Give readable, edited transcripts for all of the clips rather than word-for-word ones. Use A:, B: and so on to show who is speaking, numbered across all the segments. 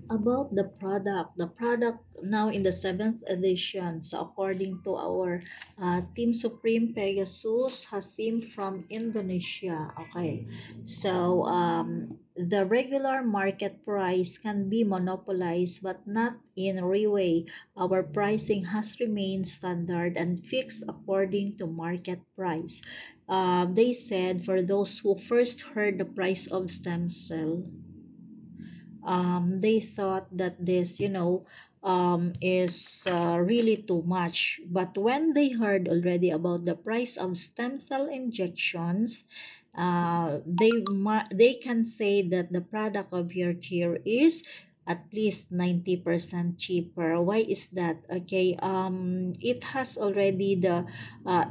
A: About the product now in the seventh edition. So according to our Team Supreme, Pegasus Hasim from Indonesia. Okay, so the regular market price can be monopolized, but not in Reway. Our pricing has remained standard and fixed according to market price. They said for those who first heard the price of stem cell, they thought that this is really too much, but when they heard already about the price of stem cell injections, they can say that the product of your care is at least 90% cheaper. Why is that? Okay, it has already the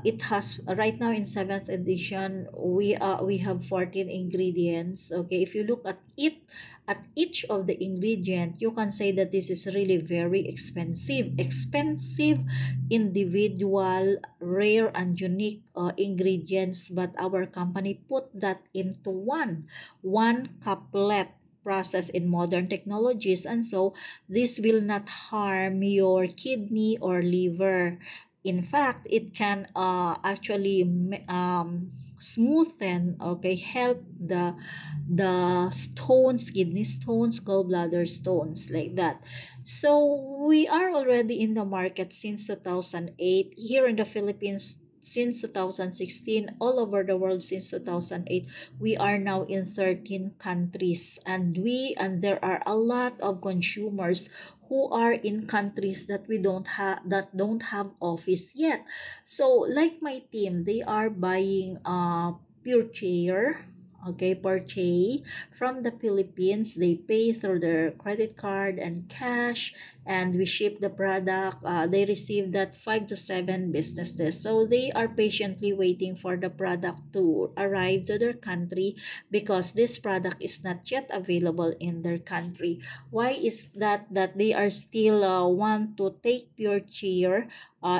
A: it has right now in seventh edition, we have 14 ingredients. Okay, if you look at it, at each of the ingredient, you can say that this is really very expensive individual rare and unique ingredients, but our company put that into one couplet process in modern technologies, and so this will not harm your kidney or liver. In fact, it can actually smoothen, okay, help the stones, kidney stones, gallbladder stones, like that. So we are already in the market since 2008 here in the Philippines, since 2016, all over the world since 2008. We are now in 13 countries, and there are a lot of consumers who are in countries that we don't have office yet. So like my team, they are buying pure chair, okay, purchase from the Philippines. They pay through their credit card and cash, and we ship the product. They receive that 5 to 7 business days. So they are patiently waiting for the product to arrive to their country because this product is not yet available in their country. Why is that? That they are still want to take pure cheer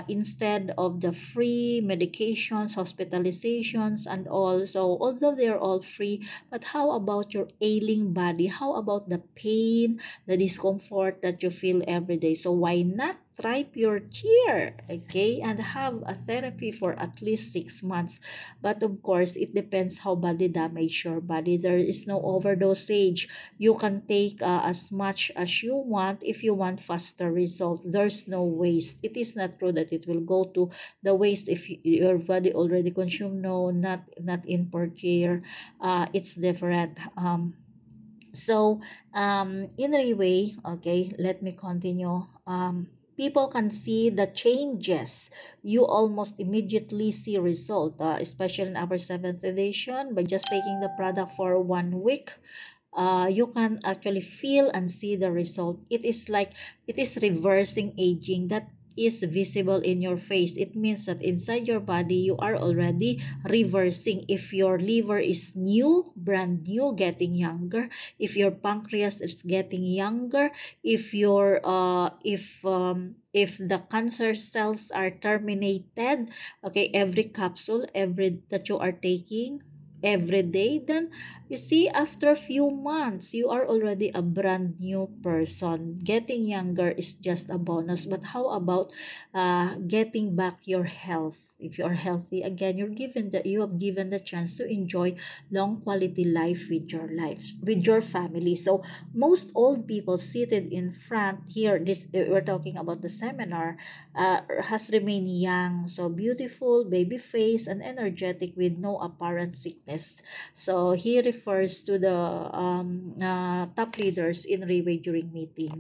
A: instead of the free medications, hospitalizations, and all. So although they're all free, but how about your ailing body? How about the pain, the discomfort that you feel every day? So why not try pure cheer, okay, and have a therapy for at least 6 months? But of course, it depends how body damage your body. There is no overdosage. You can take as much as you want if you want faster result. There's no waste. It is not true that it will go to the waste if your body already consumed. No, not in per year. It's different. In a way, okay, let me continue. People can see the changes. You almost immediately see result, especially in our seventh edition, by just taking the product for 1 week. You can actually feel and see the result. It is like it is reversing aging that is visible in your face. It means that inside your body you are already reversing. If your liver is new, brand new, getting younger, if your pancreas is getting younger, if the cancer cells are terminated, okay, every capsule every that you are taking every day, then you see after a few months you are already a brand new person. Getting younger is just a bonus, but how about getting back your health? If you are healthy again, you have given the chance to enjoy long quality life with your with your family. So most old people seated in front here, this we're talking about the seminar, has remained young, so beautiful, baby face, and energetic with no apparent sickness. So he refers to the top leaders in Riway during meeting.